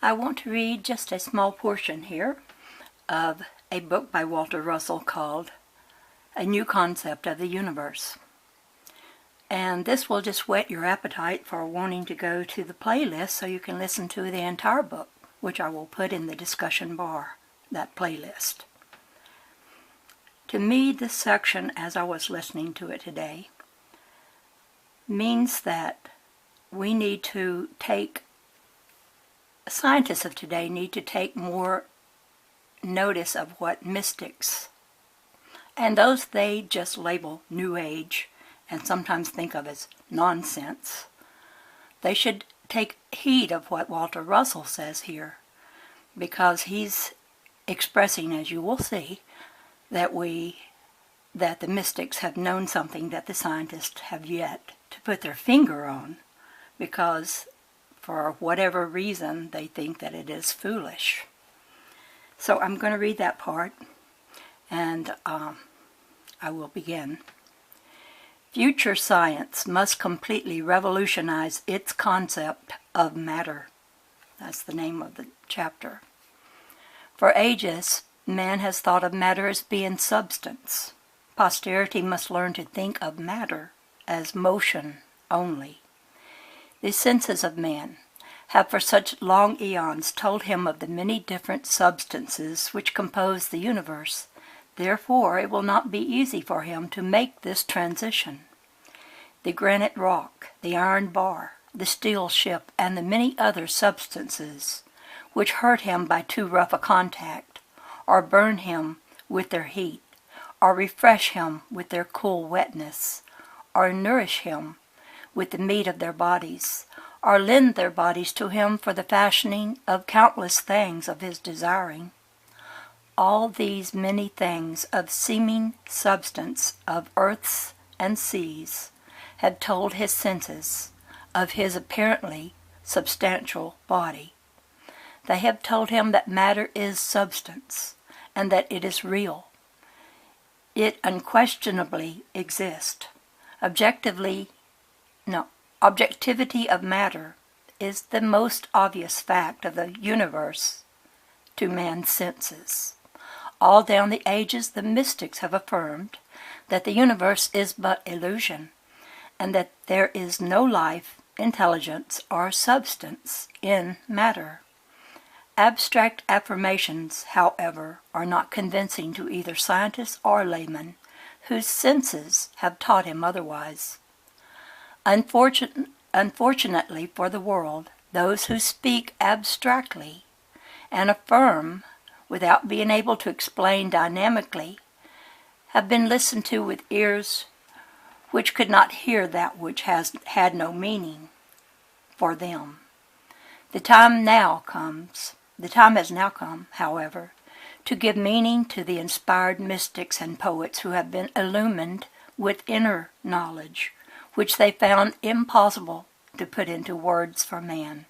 I want to read just a small portion here of a book by Walter Russell called A New Concept of the Universe. And this will just whet your appetite for wanting to go to the playlist so you can listen to the entire book, which I will put in the discussion bar, that playlist. To me, this section, as I was listening to it today, means that we need to scientists of today need to take more notice of what mystics, and those they just label New Age and sometimes think of as nonsense. They should take heed of what Walter Russell says here, because he's expressing, as you will see, that the mystics have known something that the scientists have yet to put their finger on, because for whatever reason they think that it is foolish. So I'm going to read that part, and I will begin. Future science must completely revolutionize its concept of matter. That's the name of the chapter. For ages, man has thought of matter as being substance. Posterity must learn to think of matter as motion only. The senses of man have for such long eons told him of the many different substances which compose the universe. Therefore, it will not be easy for him to make this transition. The granite rock, the iron bar, the steel ship, and the many other substances which hurt him by too rough a contact, or burn him with their heat, or refresh him with their cool wetness, or nourish him with the meat of their bodies, or lend their bodies to him for the fashioning of countless things of his desiring. All these many things of seeming substance of earths and seas have told his senses of his apparently substantial body. They have told him that matter is substance, and that it is real. It unquestionably exists. Objectivity of matter is the most obvious fact of the universe to man's senses. All down the ages the mystics have affirmed that the universe is but illusion, and that there is no life, intelligence, or substance in matter. Abstract affirmations, however, are not convincing to either scientist or layman, whose senses have taught him otherwise. Unfortunately for the world, those who speak abstractly and affirm without being able to explain dynamically have been listened to with ears which could not hear that which has had no meaning for them. The time has now come, however, to give meaning to the inspired mystics and poets who have been illumined with inner knowledge, which they found impossible to put into words for man.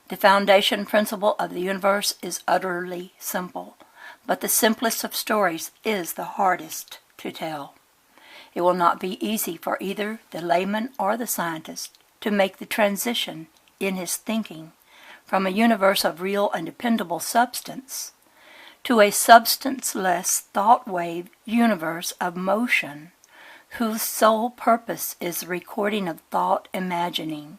The foundation principle of the universe is utterly simple, but the simplest of stories is the hardest to tell. It will not be easy for either the layman or the scientist to make the transition in his thinking from a universe of real and dependable substance to a substance-less thought-wave universe of motion, whose sole purpose is the recording of thought imagining.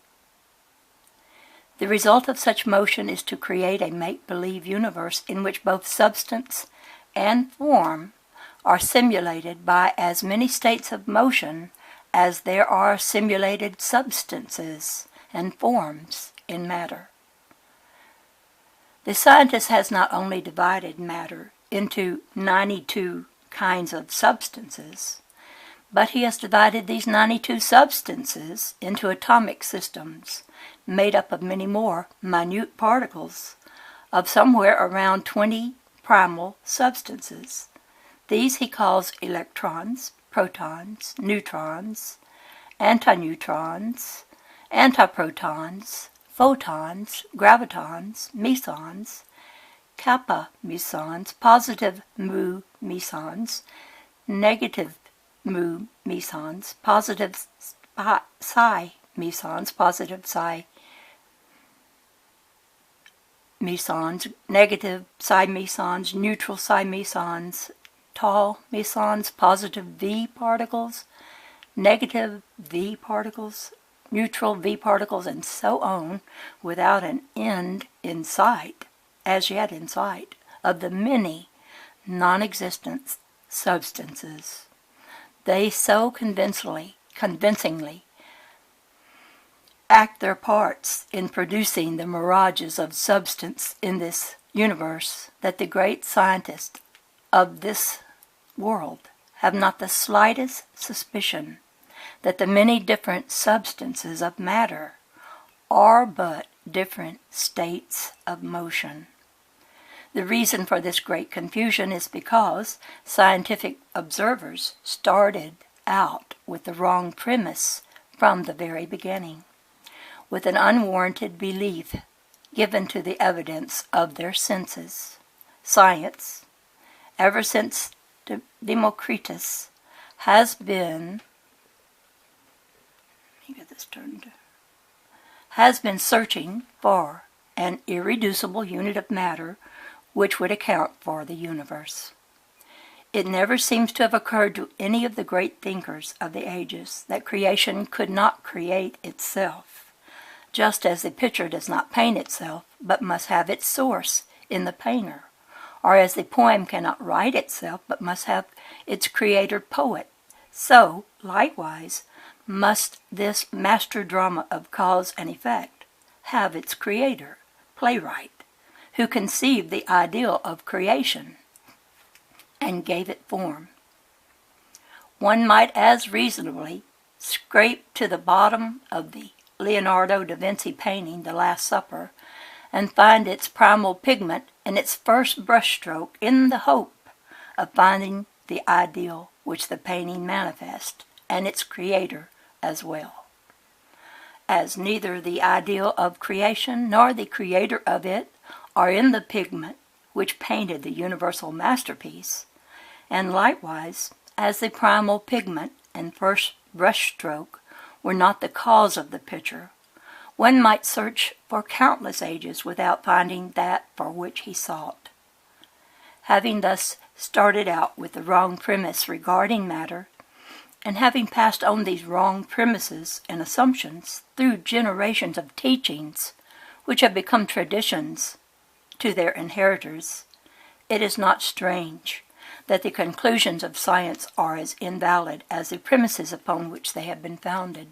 The result of such motion is to create a make-believe universe in which both substance and form are simulated by as many states of motion as there are simulated substances and forms in matter. The scientist has not only divided matter into 92 kinds of substances, but he has divided these 92 substances into atomic systems made up of many more minute particles of somewhere around 20 primal substances. These he calls electrons, protons, neutrons, antineutrons, antiprotons, photons, gravitons, mesons, kappa mesons, positive mu mesons, negative mu mesons, positive psi mesons, positive psi mesons, negative psi mesons, neutral psi mesons, tau mesons, positive V particles, negative V particles, neutral V particles, and so on, without an end in sight, as yet in sight, of the many non-existent substances. They so convincingly act their parts in producing the mirages of substance in this universe that the great scientists of this world have not the slightest suspicion that the many different substances of matter are but different states of motion. The reason for this great confusion is because scientific observers started out with the wrong premise from the very beginning, with an unwarranted belief given to the evidence of their senses. Science, ever since Democritus, has been searching for an irreducible unit of matter which would account for the universe. It never seems to have occurred to any of the great thinkers of the ages that creation could not create itself, just as the picture does not paint itself, but must have its source in the painter, or as the poem cannot write itself, but must have its creator poet. So, likewise, must this master drama of cause and effect have its creator, playwright, who conceived the ideal of creation and gave it form. One might as reasonably scrape to the bottom of the Leonardo da Vinci painting, The Last Supper, and find its primal pigment and its first brushstroke in the hope of finding the ideal which the painting manifests, and its creator as well. As neither the ideal of creation nor the creator of it are in the pigment which painted the universal masterpiece, and likewise, as the primal pigment and first brushstroke were not the cause of the picture, one might search for countless ages without finding that for which he sought. Having thus started out with the wrong premise regarding matter, and having passed on these wrong premises and assumptions through generations of teachings which have become traditions to their inheritors, it is not strange that the conclusions of science are as invalid as the premises upon which they have been founded.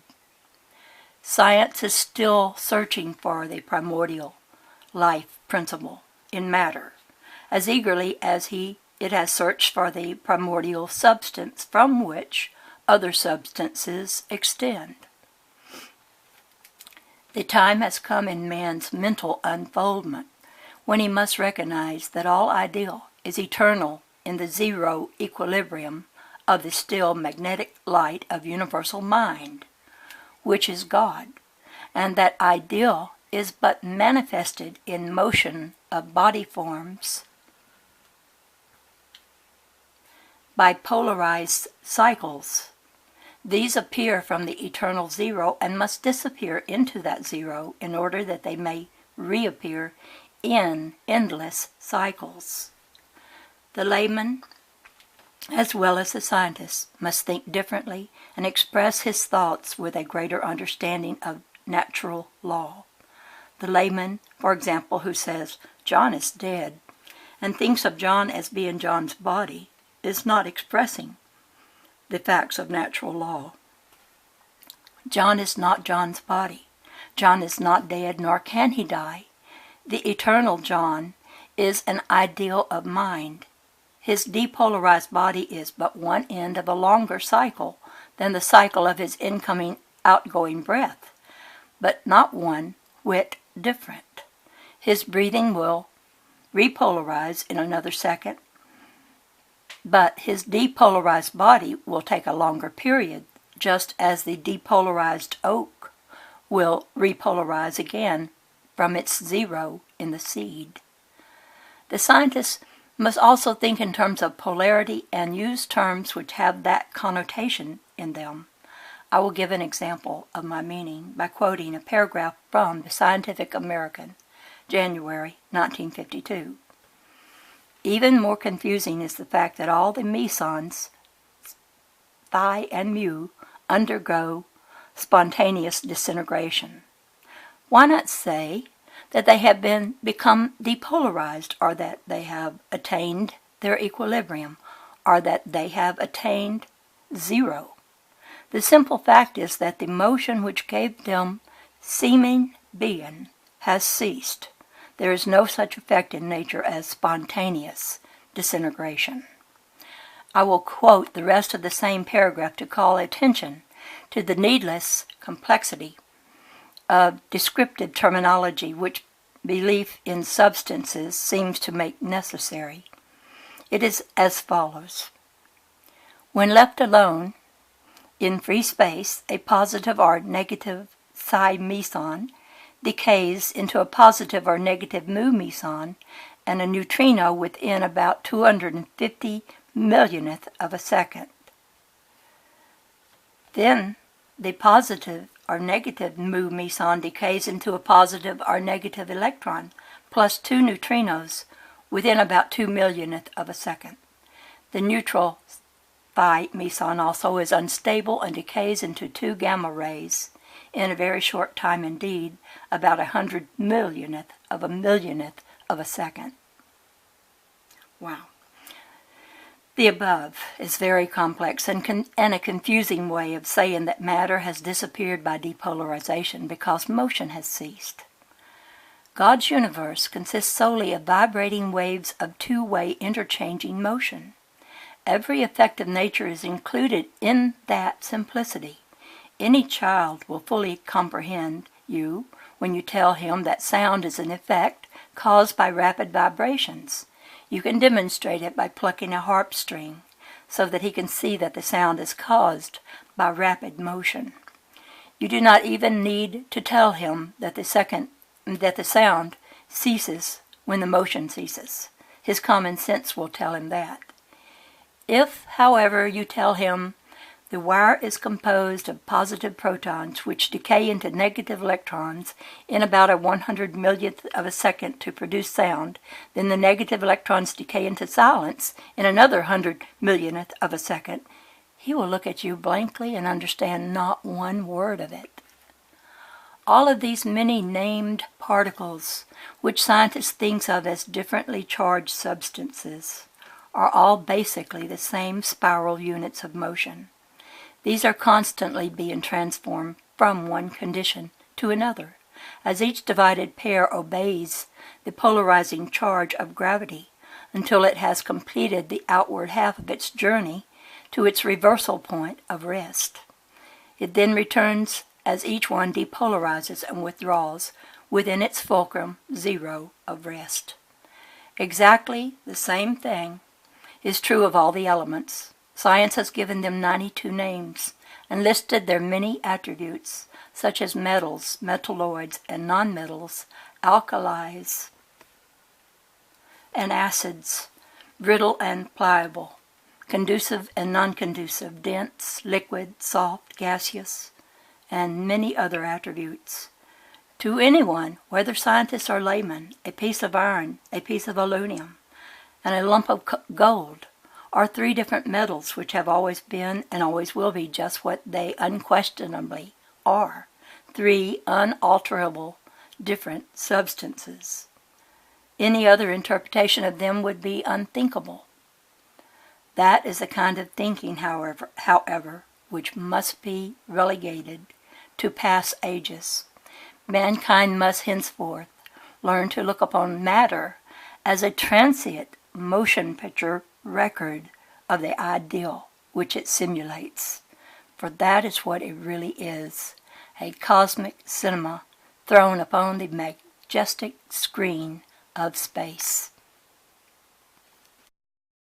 Science is still searching for the primordial life principle in matter, as eagerly as it has searched for the primordial substance from which other substances extend. The time has come in man's mental unfoldment when he must recognize that all ideal is eternal in the zero equilibrium of the still magnetic light of universal mind, which is God, and that ideal is but manifested in motion of body forms by polarized cycles. These appear from the eternal zero and must disappear into that zero in order that they may reappear in endless cycles. The layman, as well as the scientist, must think differently and express his thoughts with a greater understanding of natural law. The layman, for example, who says, "John is dead," and thinks of John as being John's body, is not expressing the facts of natural law. John is not John's body. John is not dead, nor can he die. The eternal John is an ideal of mind. His depolarized body is but one end of a longer cycle than the cycle of his incoming, outgoing breath, but not one whit different. His breathing will repolarize in another second, but his depolarized body will take a longer period, just as the depolarized oak will repolarize again from its zero in the seed. The scientist must also think in terms of polarity and use terms which have that connotation in them. I will give an example of my meaning by quoting a paragraph from the Scientific American, January 1952. Even more confusing is the fact that all the mesons, phi and mu, undergo spontaneous disintegration. Why not say that they have become depolarized, or that they have attained their equilibrium, or that they have attained zero? The simple fact is that the motion which gave them seeming being has ceased. There is no such effect in nature as spontaneous disintegration. I will quote the rest of the same paragraph to call attention to the needless complexity of descriptive terminology which belief in substances seems to make necessary. It is as follows. When left alone in free space, a positive or negative psi meson decays into a positive or negative mu meson and a neutrino within about 250 millionth of a second. Then the positive or negative mu meson decays into a positive or negative electron plus 2 neutrinos within about 2 millionth of a second. The neutral phi meson also is unstable and decays into 2 gamma rays in a very short time indeed, about 100 millionth of a second. Wow. The above is very complex and a confusing way of saying that matter has disappeared by depolarization because motion has ceased. God's universe consists solely of vibrating waves of two-way interchanging motion. Every effect of nature is included in that simplicity. Any child will fully comprehend you when you tell him that sound is an effect caused by rapid vibrations. You can demonstrate it by plucking a harp string so that he can see that the sound is caused by rapid motion. You do not even need to tell him that the sound ceases when the motion ceases. His common sense will tell him that. If, however, you tell him the wire is composed of positive protons which decay into negative electrons in about a 100 millionth of a second to produce sound, then the negative electrons decay into silence in another 100 millionth of a second, he will look at you blankly and understand not one word of it. All of these many named particles, which scientists think of as differently charged substances, are all basically the same spiral units of motion. These are constantly being transformed from one condition to another, as each divided pair obeys the polarizing charge of gravity until it has completed the outward half of its journey to its reversal point of rest. It then returns as each one depolarizes and withdraws within its fulcrum zero of rest. Exactly the same thing is true of all the elements. Science has given them 92 names and listed their many attributes, such as metals, metalloids, and nonmetals, alkalis and acids, brittle and pliable, conducive and non-conducive, dense, liquid, soft, gaseous, and many other attributes. To anyone, whether scientist or layman, a piece of iron, a piece of aluminum, and a lump of gold are three different metals which have always been and always will be just what they unquestionably are, three unalterable different substances. Any other interpretation of them would be unthinkable. That is the kind of thinking, however, which must be relegated to past ages. Mankind must henceforth learn to look upon matter as a transient motion picture record of the ideal which it simulates. For that is what it really is, a cosmic cinema thrown upon the majestic screen of space.